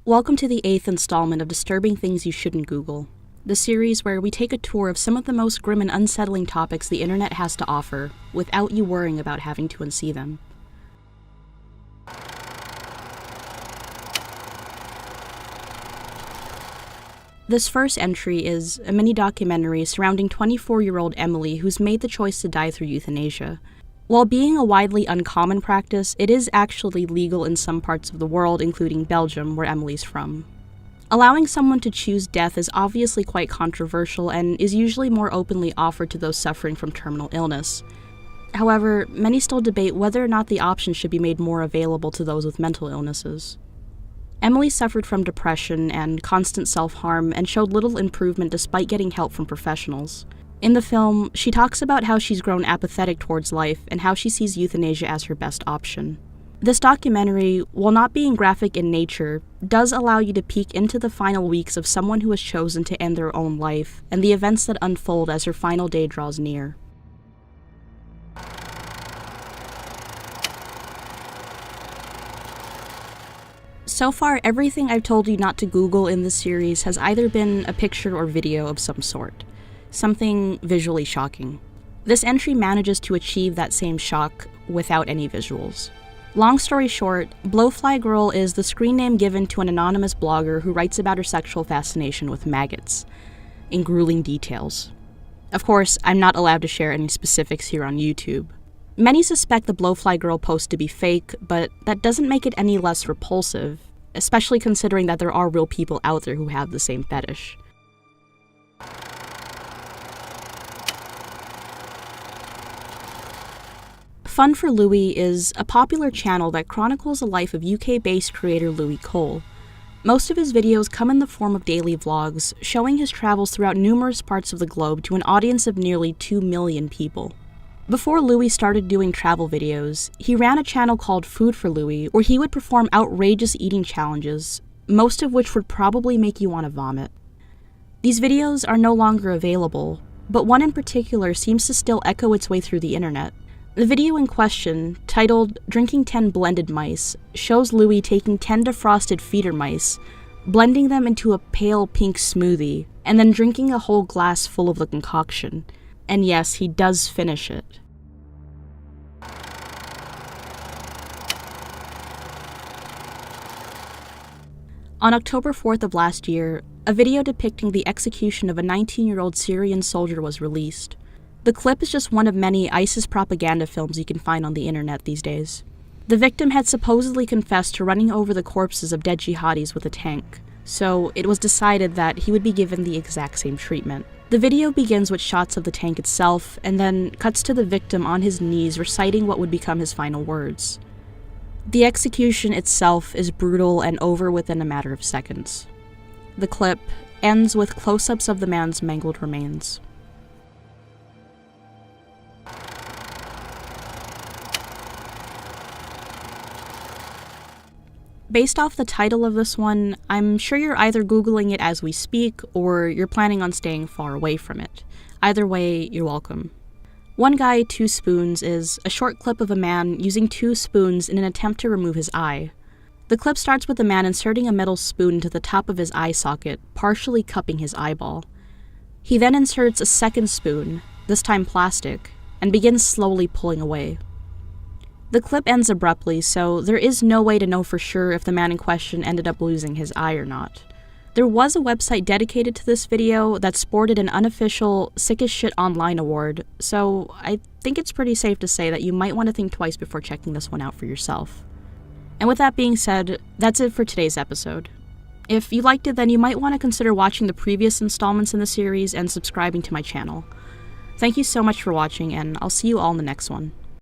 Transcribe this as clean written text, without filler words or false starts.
Welcome to the 8th installment of Disturbing Things You Shouldn't Google, the series where we take a tour of some of the most grim and unsettling topics the internet has to offer, without you worrying about having to unsee them. This first entry is a mini-documentary surrounding 24-year-old Emily who's made the choice to die through euthanasia. While being a widely uncommon practice, it is actually legal in some parts of the world, including Belgium, where Emily's from. Allowing someone to choose death is obviously quite controversial and is usually more openly offered to those suffering from terminal illness. However, many still debate whether or not the option should be made more available to those with mental illnesses. Emily suffered from depression and constant self-harm and showed little improvement despite getting help from professionals. In the film, she talks about how she's grown apathetic towards life and how she sees euthanasia as her best option. This documentary, while not being graphic in nature, does allow you to peek into the final weeks of someone who has chosen to end their own life and the events that unfold as her final day draws near. So far, everything I've told you not to Google in this series has either been a picture or video of some sort. Something visually shocking. This entry manages to achieve that same shock without any visuals. Long story short, Blowfly Girl is the screen name given to an anonymous blogger who writes about her sexual fascination with maggots, in grueling details. Of course, I'm not allowed to share any specifics here on YouTube. Many suspect the Blowfly Girl post to be fake, but that doesn't make it any less repulsive, especially considering that there are real people out there who have the same fetish. Fun for Louis is a popular channel that chronicles the life of UK-based creator Louis Cole. Most of his videos come in the form of daily vlogs, showing his travels throughout numerous parts of the globe to an audience of nearly 2 million people. Before Louis started doing travel videos, he ran a channel called Food for Louis, where he would perform outrageous eating challenges, most of which would probably make you want to vomit. These videos are no longer available, but one in particular seems to still echo its way through the internet. The video in question, titled Drinking 10 Blended Mice, shows Louis taking 10 defrosted feeder mice, blending them into a pale pink smoothie, and then drinking a whole glass full of the concoction. And yes, he does finish it. On October 4th of last year, a video depicting the execution of a 19-year-old Syrian soldier was released. The clip is just one of many ISIS propaganda films you can find on the internet these days. The victim had supposedly confessed to running over the corpses of dead jihadis with a tank, so it was decided that he would be given the exact same treatment. The video begins with shots of the tank itself, and then cuts to the victim on his knees reciting what would become his final words. The execution itself is brutal and over within a matter of seconds. The clip ends with close-ups of the man's mangled remains. Based off the title of this one, I'm sure you're either Googling it as we speak, or you're planning on staying far away from it. Either way, you're welcome. One Guy, Two Spoons is a short clip of a man using 2 spoons in an attempt to remove his eye. The clip starts with the man inserting a metal spoon into the top of his eye socket, partially cupping his eyeball. He then inserts a second spoon, this time plastic, and begins slowly pulling away. The clip ends abruptly, so there is no way to know for sure if the man in question ended up losing his eye or not. There was a website dedicated to this video that sported an unofficial Sick as Shit Online award, so I think it's pretty safe to say that you might want to think twice before checking this one out for yourself. And with that being said, that's it for today's episode. If you liked it, then you might want to consider watching the previous installments in the series and subscribing to my channel. Thank you so much for watching, and I'll see you all in the next one.